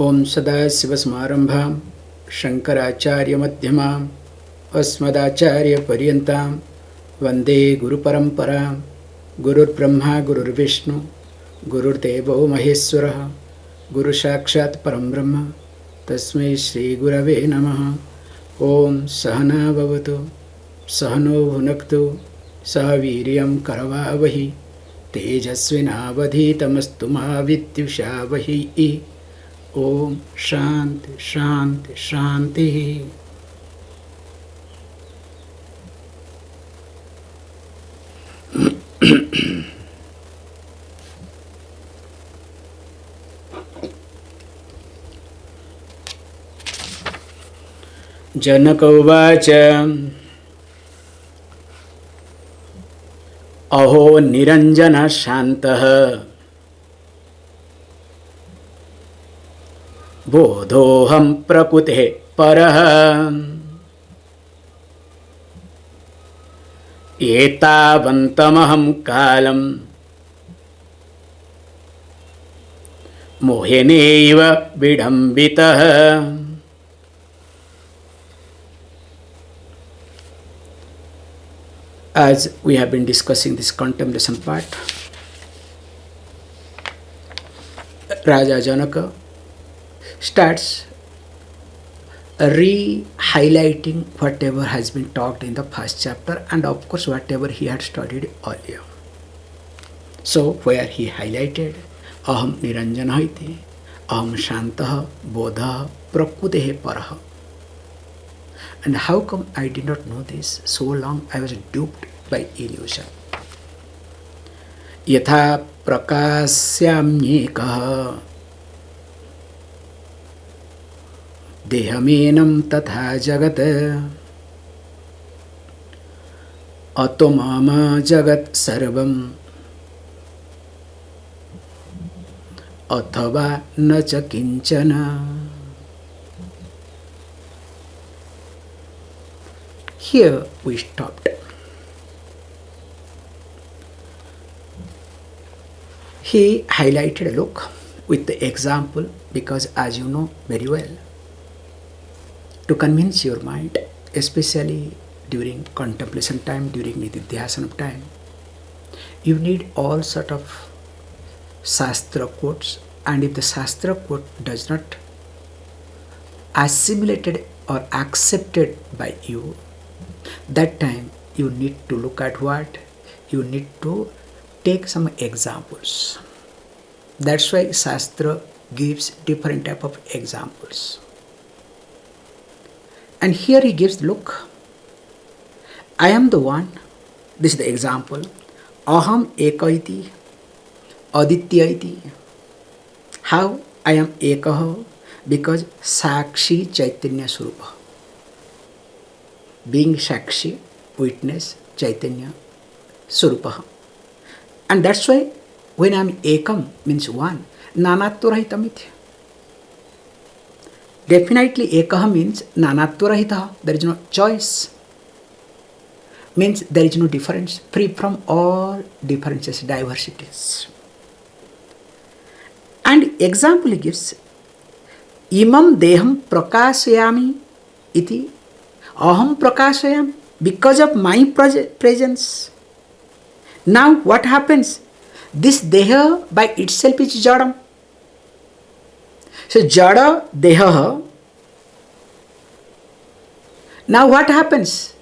ओम सदाशिवसमारंभां शंकराचार्यमध्यमाम् अस्मदाचार्यपर्यन्तां वन्दे गुरुपरम्परां। गुरुर्ब्रह्मा गुरुर्विष्णु गुरुर्देवो महेश्वरः गुरुसाक्षात् परं ब्रह्म तस्मै श्रीगुरवे नमः। ओम सहना भवतु सहनो भुनक्तु सह वीर्यं करवावहि तेजस्विनावधीतमस्तु मा विद्विषावहि। ओम शांति शांति शांति। जनक उवाच अहो निरंजनः शान्तः बोधोऽहं प्रकृतेः परः एतावन्तमहं कालं मोहेनैव विडम्बितः। As we have been discussing this contemplation part, Raja Janaka starts re-highlighting whatever has been talked in the first chapter and of course whatever he had studied earlier. So where he highlighted aham niranjana iti, aham shantah bodha prakrutehe parah. And how come I did not know this? So long I was duped by illusion. Yatha prakasyamyekah देहमेनं तथा जगत अतो मम जगत सर्वं अथवा न च किंचन। Here we stopped. He highlighted a look with the example because, as you know very well, to convince your mind, especially during contemplation time, during nididhyasana time, you need all sort of Shastra quotes, and if the Shastra quote does not assimilated or accepted by you, that time you need to look at what? You need to take some examples. That's why Shastra gives different type of examples. And here he gives, look, I am the one, this is the example, aham eka iti, aditya iti. How I am ekaha? Because sakshi chaitanya swarupa. Being sakshi, witness, chaitanya swarupa. And that's why when I am ekam means one, nanatva rahitam iti. Definitely ekaha means nanatva rahita, there is no choice. Means there is no difference, free from all differences, diversities. And example he gives, imam deham prakashayami iti, aham prakashayam, because of my presence. Now what happens? This deha by itself is jadam. So jada deha. Now what happens?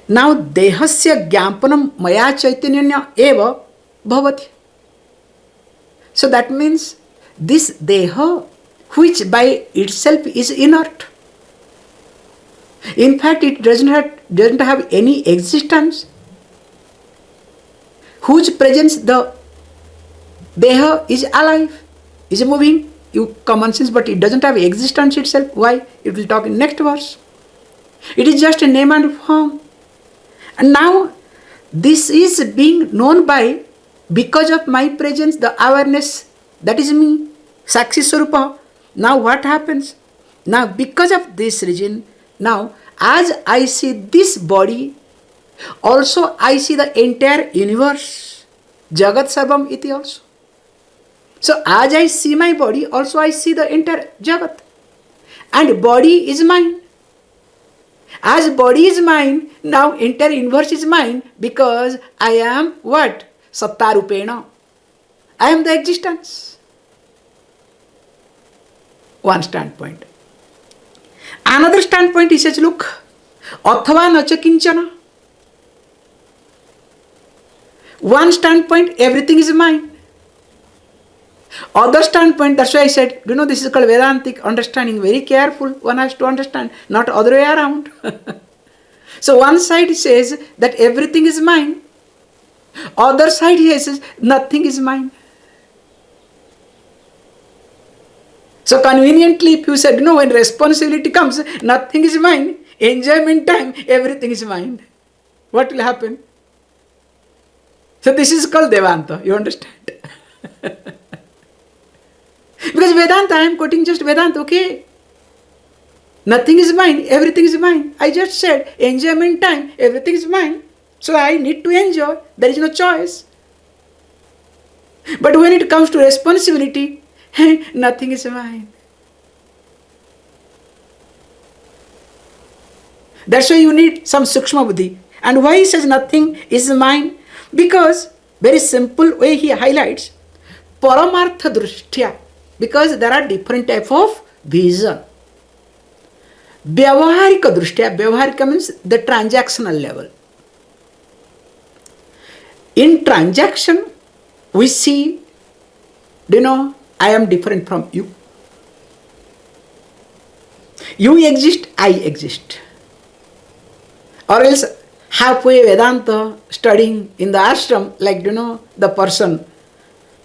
Now dehasya gyampanam maya chaitanya eva bhavati. So that means this deha, which by itself is inert. In fact, it doesn't have any existence. Whose presence the deha is alive, is moving. You common sense, but it doesn't have existence itself. Why? It will talk in next verse. It is just a name and form. And now this is being known by, because of my presence, the awareness, that is me, Sakshi Swarupa. Now what happens? Now because of this reason, now as I see this body, also I see the entire universe, Jagat Sarvam iti also. So as I see my body, also I see the entire Jagat. And body is mine. As body is mine, now entire universe is mine because I am what? Sattarupena. I am the existence. One standpoint. Another standpoint, he says, look, athava nacha kinchana. One standpoint, everything is mine. Other standpoint, that's why I said, this is called Vedantic understanding. Very careful, one has to understand, not other way around. So one side says that everything is mine. Other side he says nothing is mine. So conveniently, if you said, when responsibility comes, nothing is mine. Enjoyment time, everything is mine. What will happen? So this is called Vedanta, you understand? Because Vedanta, I am quoting just Vedanta, okay? Nothing is mine, everything is mine. I just said, enjoyment time, everything is mine. So I need to enjoy, there is no choice. But when it comes to responsibility, nothing is mine. That's why you need some sukshma buddhi. And why he says nothing is mine? Because, very simple way he highlights, paramartha drishtya. Because there are different type of vision. Vyavaharika drishtya. Vyavaharika means the transactional level. In transaction, we see, I am different from you. You exist, I exist. Or else, halfway Vedanta studying in the ashram, like, the person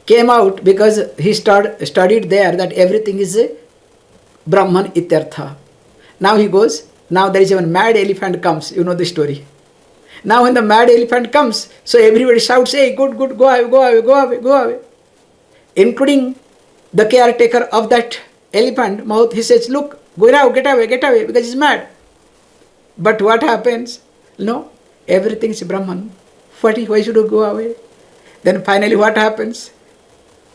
came out because he studied there that everything is a Brahman ityartha. Now he goes, now there is even mad elephant comes, you know the story. Now when the mad elephant comes, so everybody shouts, hey, good, go away, go away, go away, go away. Including the caretaker of that elephant mouth, he says, look, go now, get away, because he's mad. But what happens? No, everything is Brahman. Why should you go away? Then finally what happens?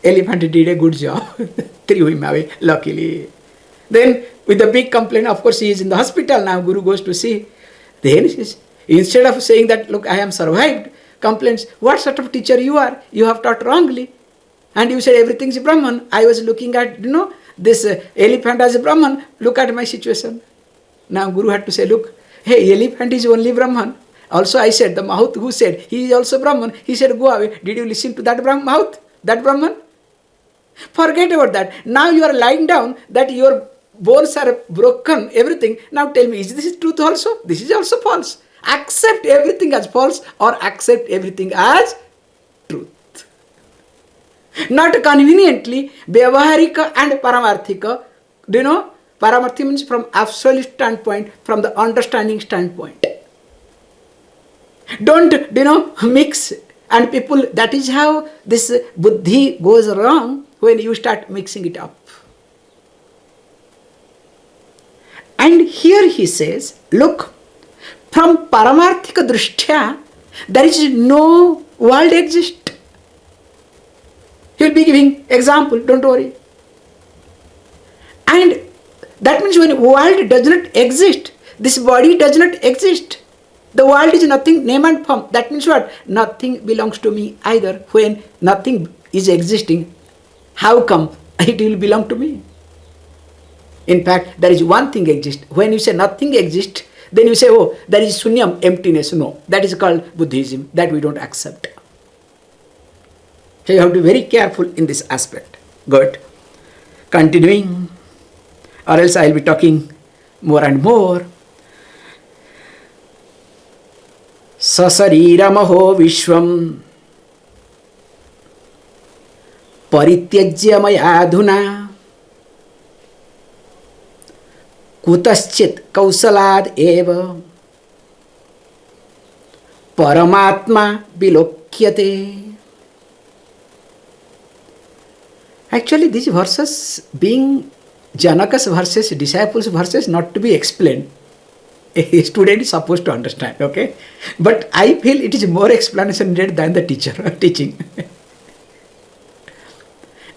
Elephant did a good job, threw him away, luckily. Then with the big complaint, of course he is in the hospital now, Guru goes to see. Then instead of saying that, look, I am survived, complains, what sort of teacher you are? You have taught wrongly. And you said everything is Brahman. I was looking at, this elephant as a Brahman. Look at my situation. Now Guru had to say, look, hey, elephant is only Brahman. Also I said, the mouth who said, he is also Brahman. He said, go away. Did you listen to that mouth? That Brahman? Forget about that. Now you are lying down that your bones are broken, everything. Now tell me, is this truth also? This is also false. Accept everything as false or accept everything as truth. Not conveniently, Vyavaharika and Paramarthika, Paramarthi means from absolute standpoint, from the understanding standpoint. Don't, mix. And people, that is how this buddhi goes wrong when you start mixing it up. And here he says, look, from Paramarthika drishtya, there is no world exist. He will be giving example, don't worry. And that means when world does not exist, this body does not exist. The world is nothing, name and form. That means what? Nothing belongs to me either. When nothing is existing, how come it will belong to me? In fact, there is one thing exists. When you say nothing exists, then you say, oh, there is sunyam, emptiness. No, that is called Buddhism. That we don't accept. So you have to be very careful in this aspect. Good. Continuing, or else I will be talking more and more. Sasariramoho vishvam parityajya maya adhuna kutaschit kausalad eva paramatma vilokyate. Actually, these verses being Janaka's verses, disciples' verses, not to be explained. A student is supposed to understand, okay? But I feel it is more explanation needed than the teacher teaching.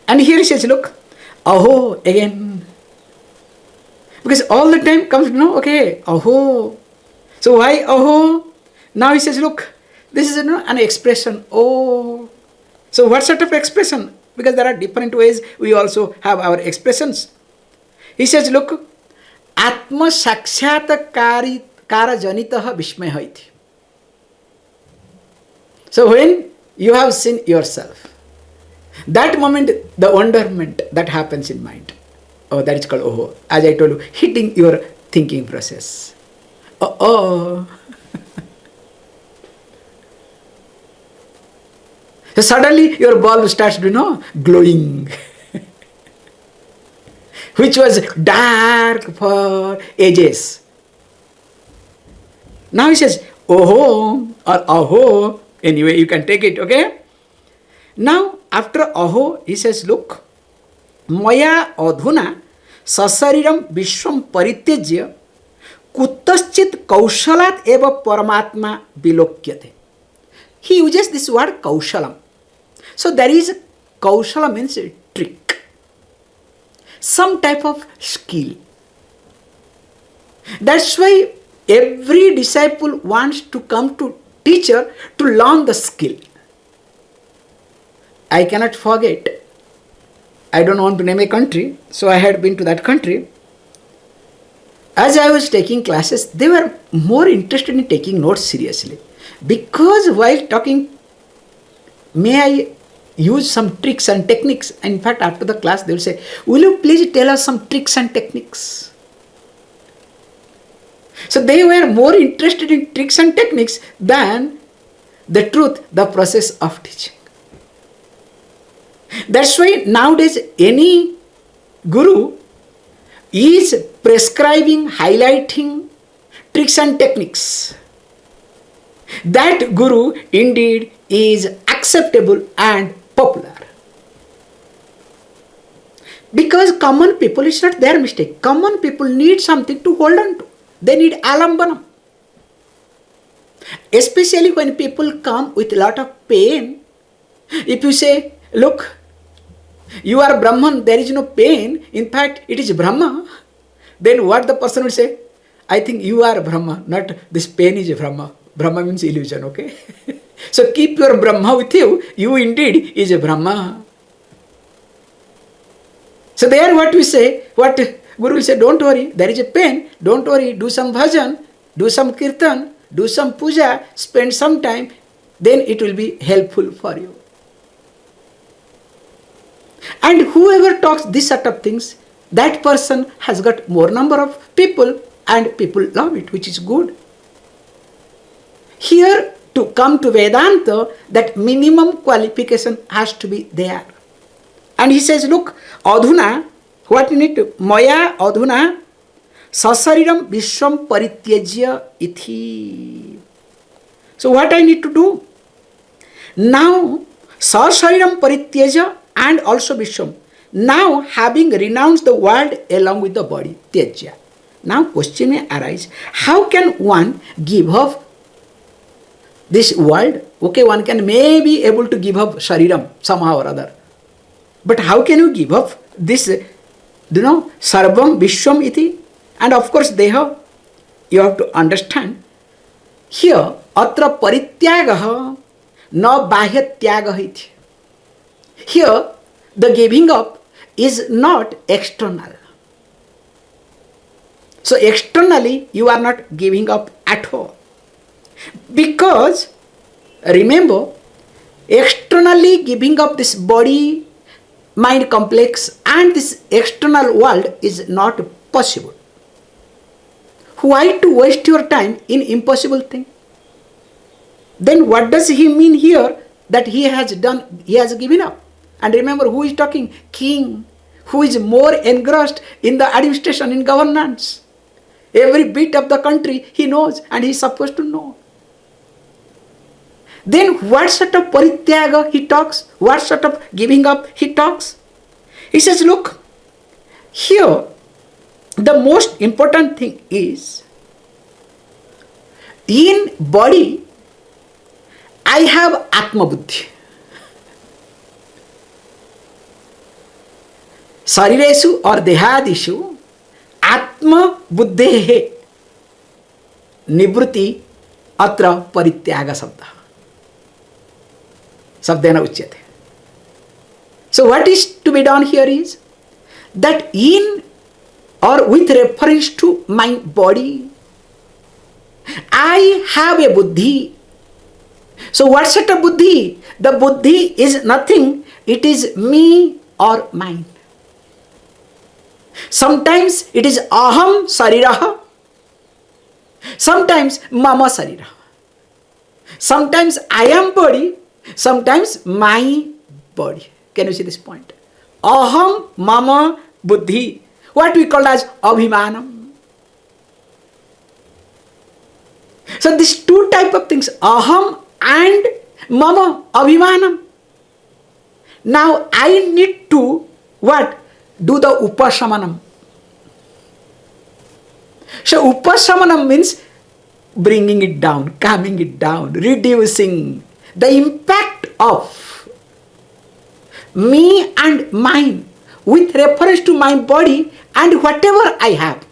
And here he says, look, aho again. Because all the time comes, okay, aho. So why aho? Now he says, look, this is an expression, oh. So what sort of expression? Because there are different ways we also have our expressions. He says, look, Atma Sakshatakari Kara Janitaha Vishmaya iti. So when you have seen yourself, that moment, the wonderment that happens in mind, oh, that is called oh. As I told you, hitting your thinking process. Oh. So suddenly your bulb starts, glowing. Which was dark for ages. Now he says, oh or aho. Anyway, you can take it, okay? Now, after aho, he says, look, maya adhuna sasariram vishwam parityajya kutaschit kaushalat eva paramatma vilokyate. He uses this word kaushalam. So there is kaushala means a trick, some type of skill. That's why every disciple wants to come to teacher to learn the skill. I cannot forget, I don't want to name a country, so I had been to that country. As I was taking classes, they were more interested in taking notes seriously. Because while talking, may I use some tricks and techniques? In fact, after the class, they will say, will you please tell us some tricks and techniques? So they were more interested in tricks and techniques than the truth, the process of teaching. That's why nowadays any guru is prescribing, highlighting tricks and techniques. That guru indeed is acceptable and popular. Because common people, it's not their mistake. Common people need something to hold on to. They need alambanam. Especially when people come with a lot of pain. If you say, look, you are Brahman, there is no pain. In fact, it is Brahma. Then what the person will say? I think you are Brahma, not this pain is Brahma. Brahma means illusion, okay? So keep your Brahma with you. You indeed is a Brahma. So there what we say, what Guru will say, don't worry, there is a pain. Don't worry, do some bhajan, do some kirtan, do some puja, spend some time. Then it will be helpful for you. And whoever talks this sort of things, that person has got more number of people and people love it, which is good. Here to come to Vedanta, that minimum qualification has to be there. And he says, look, adhuna, what you need to, maya adhuna sasariram vishwam parityajya ithi. So what I need to do? Now, sasariram parityajya and also vishwam. Now, having renounced the world along with the body, tyajya. Now, question may arise, how can one give up this world? Okay, one can maybe able to give up shariram somehow or other. But how can you give up this, sarvam vishwam iti? And of course, deha, you have to understand. Here, atra parityagaha na bahyatyagaha iti. Here, the giving up is not external. So externally, you are not giving up at all. Because, remember, externally giving up this body, mind complex and this external world is not possible. Why to waste your time in impossible thing? Then what does he mean here that he has done, he has given up? And remember who is talking? King, who is more engrossed in the administration, in governance. Every bit of the country he knows and he is supposed to know. Then what sort of parityaga he talks? What sort of giving up he talks? He says, look, here the most important thing is, in body I have Atma Buddhi. Sariresu or Dehadishu Atma Buddhehe Nivruti Atra Parityaga Sabda. Sabdena Uchyate. So what is to be done here is that in or with reference to my body, I have a buddhi. So what set of buddhi? The buddhi is nothing. It is me or mine. Sometimes it is aham sariraha. Sometimes mama sariraha. Sometimes I am body. Sometimes my body. Can you see this point? Aham mama buddhi. What we call as abhimanam. So these two type of things, aham and mama, abhimanam. Now I need to what? Do the upasamanam. So upasamanam means bringing it down, calming it down, reducing the impact of me and mine with reference to my body and whatever I have.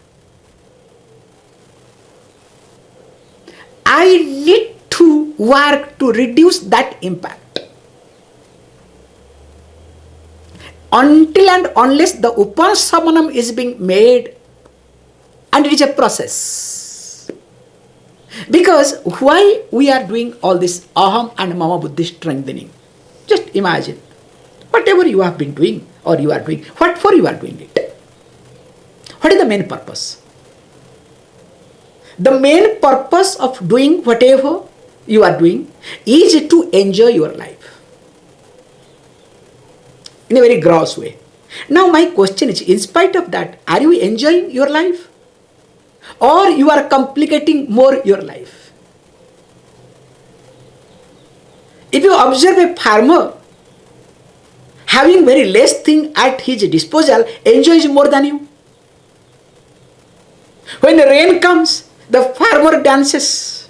I need to work to reduce that impact. Until and unless the upasamanam is being made, and it is a process. Because why we are doing all this aham and mama buddhi strengthening? Just imagine, whatever you have been doing or you are doing, what for you are doing it? What is the main purpose? The main purpose of doing whatever you are doing is to enjoy your life. In a very gross way. Now my question is, in spite of that, are you enjoying your life? Or you are complicating more your life? If you observe a farmer having very less thing at his disposal, enjoys more than you. When the rain comes, the farmer dances.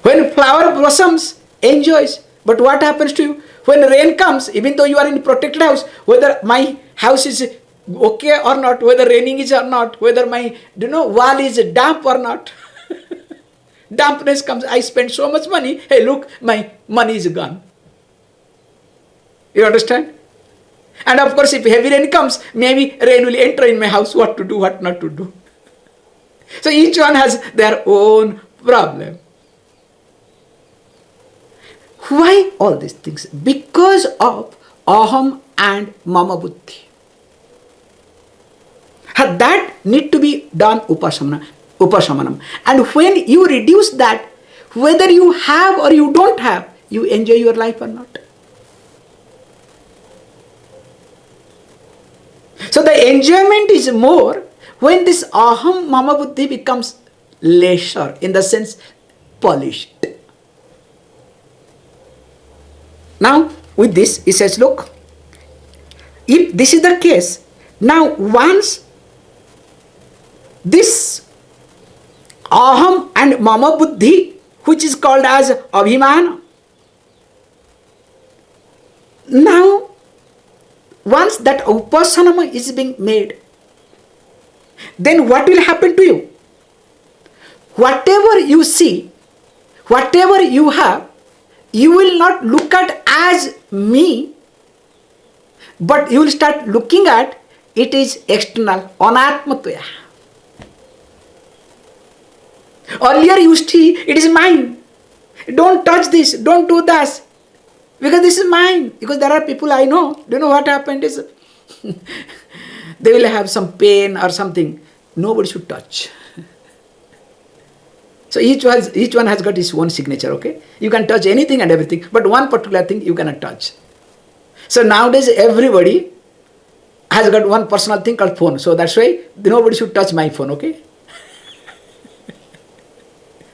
When flower blossoms, enjoys. But what happens to you? When rain comes, even though you are in a protected house, whether my house is okay or not, whether raining is or not, whether my wall is damp or not, dampness comes, I spend so much money, hey look, my money is gone. You understand? And of course, if heavy rain comes, maybe rain will enter in my house, what to do, what not to do. So each one has their own problem. Why all these things? Because of aham and mama buddhi. That need to be done upasamanam. And when you reduce that, whether you have or you don't have, you enjoy your life or not. So the enjoyment is more when this aham mama buddhi becomes lesser, in the sense polished. Now with this he says, look, if this is the case, now once this aham and mama buddhi, which is called as abhimana, now once that upasanama is being made, then what will happen to you? Whatever you see, whatever you have, you will not look at as me, but you will start looking at it is external, anatmatya. Earlier you see it is mine. Don't touch this, don't do that, because this is mine. Because there are people I know, do you know what happened is they will have some pain or something, nobody should touch. So each one has got his own signature, okay? You can touch anything and everything, but one particular thing you cannot touch. So nowadays everybody has got one personal thing called phone. So that's why nobody should touch my phone, okay?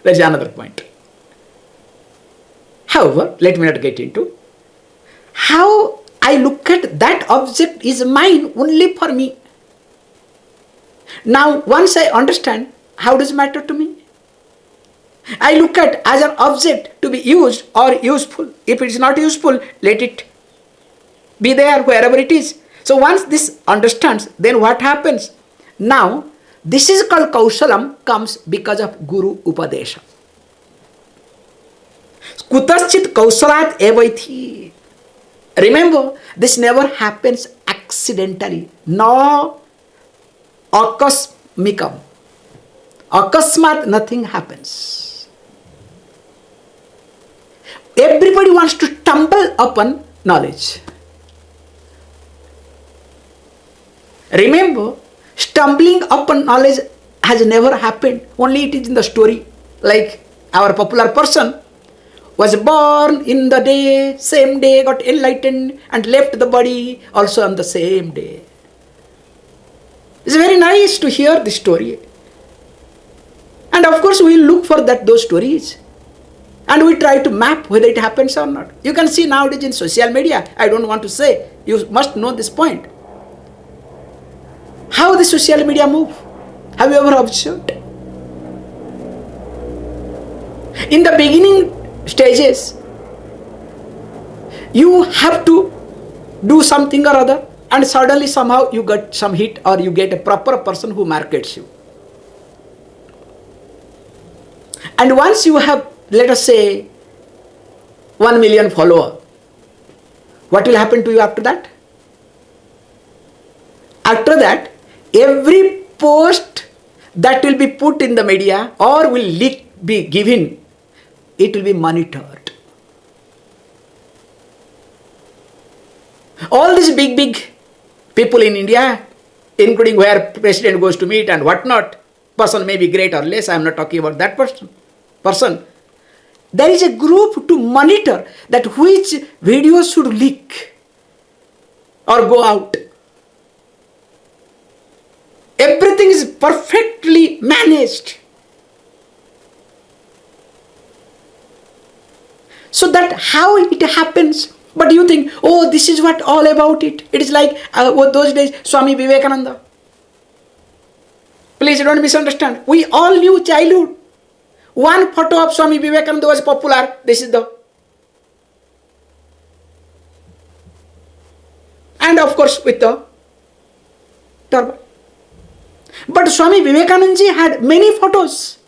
That's another point. However, let me not get into how I look at that object is mine only for me. Now once I understand, how does it matter to me? I look at as an object to be used or useful. If it is not useful, let it be there wherever it is. So once this understands, then what happens? Now, this is called Kaushalam, comes because of Guru Upadesha. Kutaschit Kausalat evaiti. Remember, this never happens accidentally, nor akasmikam. Akasmat, nothing happens. Everybody wants to stumble upon knowledge. Remember, stumbling upon knowledge has never happened. Only it is in the story. Like our popular person was born in the day, same day, got enlightened and left the body also on the same day. It's very nice to hear this story. And of course, we look for those stories. And we try to map whether it happens or not. You can see nowadays in social media, I don't want to say, you must know this point. How the social media move? Have you ever observed? In the beginning stages, you have to do something or other, and suddenly somehow you get some hit, or you get a proper person who markets you. And once you have, let us say, 1 million followers, what will happen to you after that? After that, every post that will be put in the media or will be given, it will be monitored. All these big people in India, including where president goes to meet and whatnot, person may be great or less, I am not talking about that person. There is a group to monitor that which videos should leak or go out. Everything is perfectly managed. So that how it happens. But you think, oh, this is what all about it. It is like those days, Swami Vivekananda. Please don't misunderstand. We all knew childhood. One photo of Swami Vivekananda was popular. This is the. And of course with the turban. But Swami Vivekananda ji had many photos.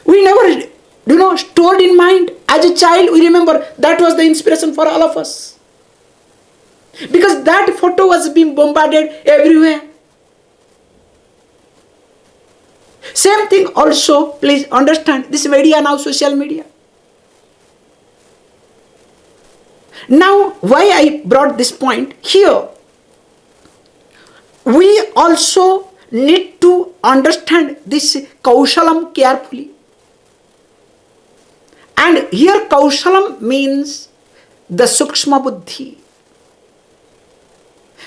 We never, stored in mind. As a child, we remember that was the inspiration for all of us. Because that photo was being bombarded everywhere. Same thing also, please understand, this media now, social media. Now, why I brought this point here? We also need to understand this Kaushalam carefully. And here Kaushalam means the Sukshma Buddhi.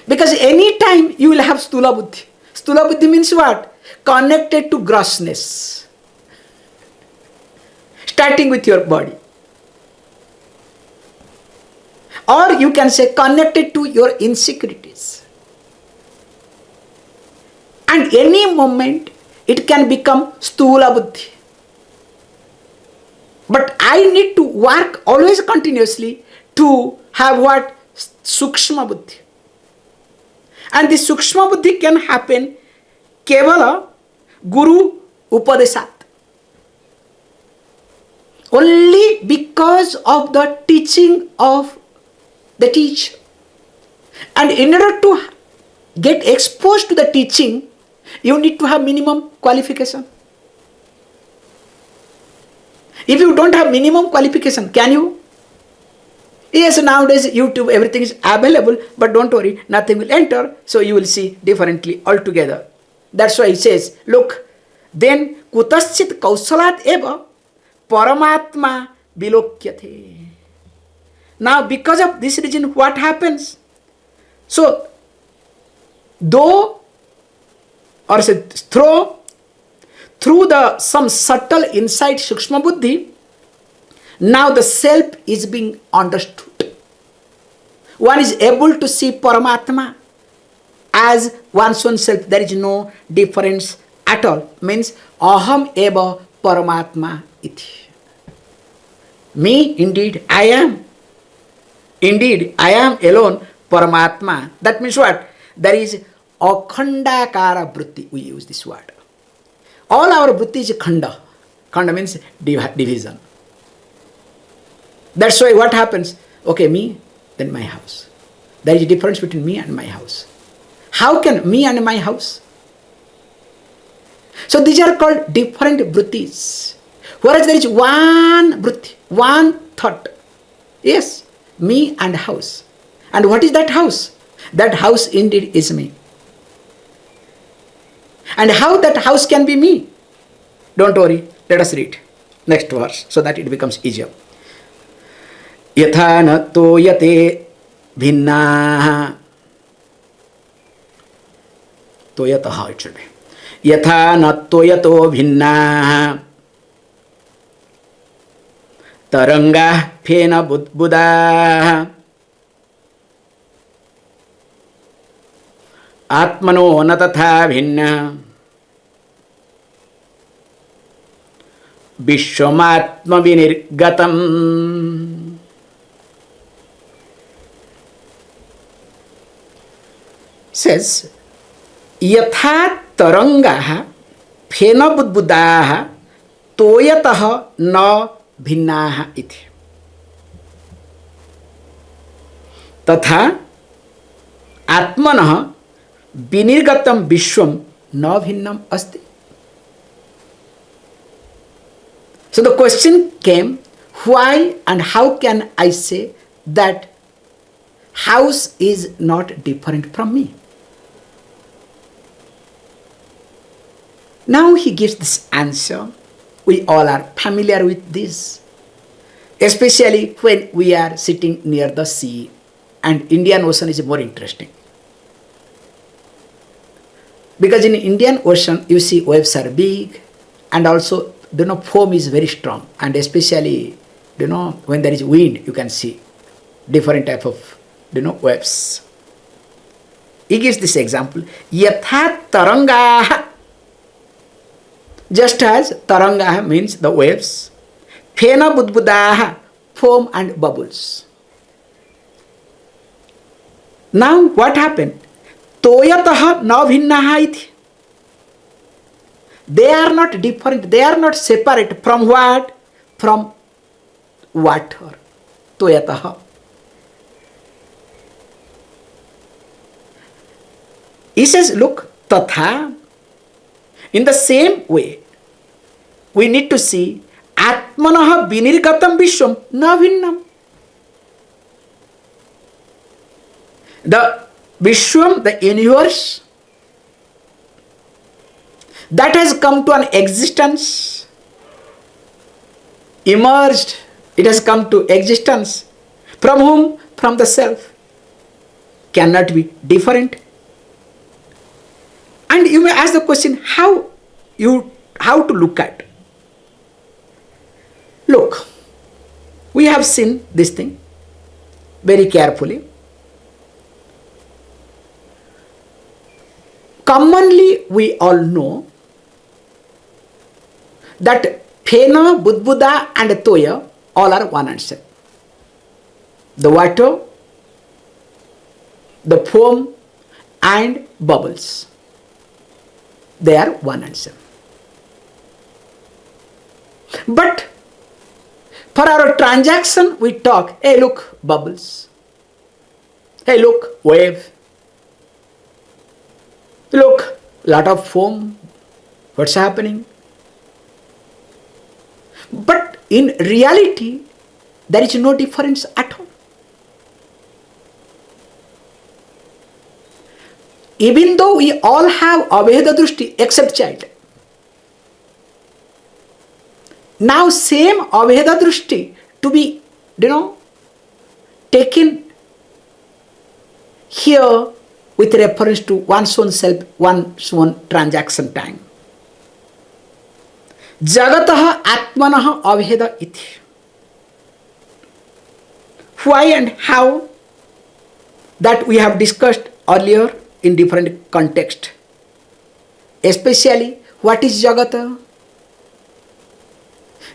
Because any time you will have Stula Buddhi. Stula Buddhi means what? Connected to grossness. Starting with your body. Or you can say connected to your insecurities. And any moment it can become Stula Buddhi. But I need to work always continuously to have what? Sukshma Buddhi. And this Sukshma Buddhi can happen Kevala Guru Upadesat. Only because of the teaching of the teacher. And in order to get exposed to the teaching, you need to have minimum qualification. If you don't have minimum qualification, can you? Yes, nowadays YouTube, everything is available, but don't worry, nothing will enter, so you will see differently altogether. That's why he says, look, then kutaschit kausalat eva paramatma bilokyate. Now, because of this reason, what happens? So, though, or say, through some subtle insight, Sukshma Buddhi, now the self is being understood. One is able to see Paramatma as one's own self. There is no difference at all. Means, aham eva Paramatma iti. Me, indeed, I am. Indeed, I am alone, Paramatma. That means what? There is akhandakara vritti. We use this word. All our vritti is khanda. Khanda means division. That's why what happens? Okay, me, then my house. There is a difference between me and my house. How can me and my house? So these are called different vrittis. Whereas there is one vritti, one thought. Yes, me and house. And what is that house? That house indeed is me. And how that house can be me? Don't worry, let us read next verse so that it becomes easier. Yatha na toyate bhinnaha. Toyataha it should be. Yatha na toyato bhinnaha. Taranga phena buddha. Atmano na tatha bhinna. Vishwamatma vinirgatam. Says, yatha tarangaha phena budbudaha toyataha na bhinnaha iti. Tatha atmanah vinirgatam vishwam na bhinnam asti. So the question came, why and how can I say that house is not different from me? Now he gives this answer. We all are familiar with this, especially when we are sitting near the sea, and Indian Ocean is more interesting. Because in Indian Ocean, you see waves are big, and also foam is very strong, and especially when there is wind, you can see different type of waves. He gives this example: yatha taranga. Just as taranga means the waves, phena budbudaha, foam and bubbles. Now what happened? Toyataha na bhinnaha iti. They are not different, they are not separate from what? From water. Toyataha. He says, look, tatha. In the same way, we need to see atmanaha vinirgatam vishwam na bhinnam. The Vishwam, the universe, that has come to an existence, emerged, it has come to existence. From whom? From the self. Cannot be different. And you may ask the question, how to look at? Look, we have seen this thing very carefully. Commonly, we all know that phena, budbuda and toya all are one and same. The water, the foam and bubbles, they are one and same. But for our transaction, we talk, hey look, bubbles. Hey look, wave. Look, lot of foam. What's happening? But in reality, there is no difference at all. Even though we all have Aveda Drushti except child. Now same Aveda Drushti to be, taken here with reference to one's own self, one's own transaction time. Jagataha atmanaha avheda iti. Why and how? That we have discussed earlier in different context. Especially, what is Jagata?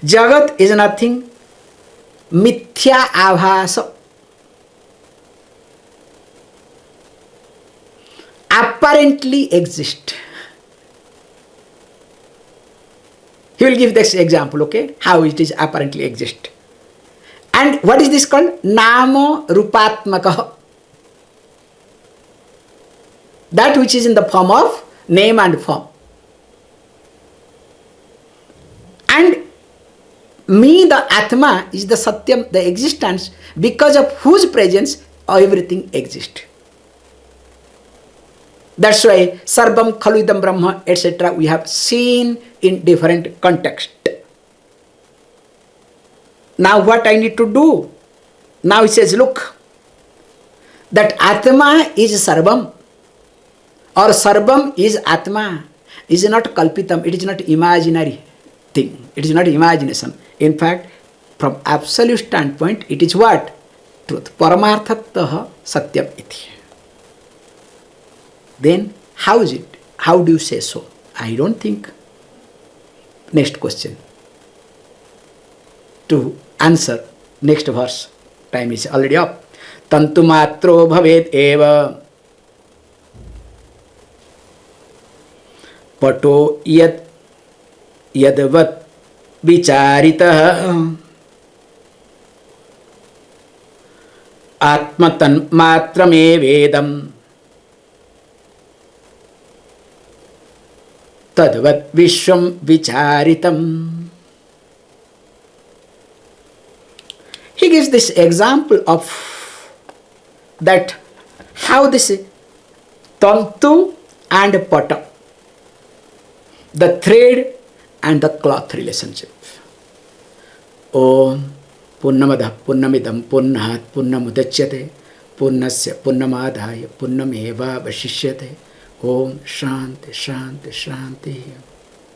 Jagat is nothing mithya abhasa. apparently exist. He will give this example, okay, how it is apparently exist. And what is this called? Nama Rupatmaka. That which is in the form of name and form. And me, the Atma, is the Satyam, the existence, because of whose presence everything exists. That's why Sarvam Khaludam Brahma, etc. we have seen in different context. Now what I need to do? Now he says, look, that Atma is Sarvam, or Sarvam is Atma, is not Kalpitam, it is not imaginary thing, it is not imagination. In fact, from absolute standpoint, it is what? Truth. Paramarthataha Satyam iti. Then how is it? How do you say so? I don't think. Next question. To answer, next verse. Time is already up. Tantu matro bhavet eva pato yadvat vicharitah atmatan matrame vedam tadvat vishwam vicharitam. He gives this example of that how this tantu and pata, the thread and the cloth relationship. Om Purnamada Purnamidam Purnat Purnamudachyate Purnasya Purnamadhaya Purnameva Vashishyate. Om Shanti Shanti Shanti.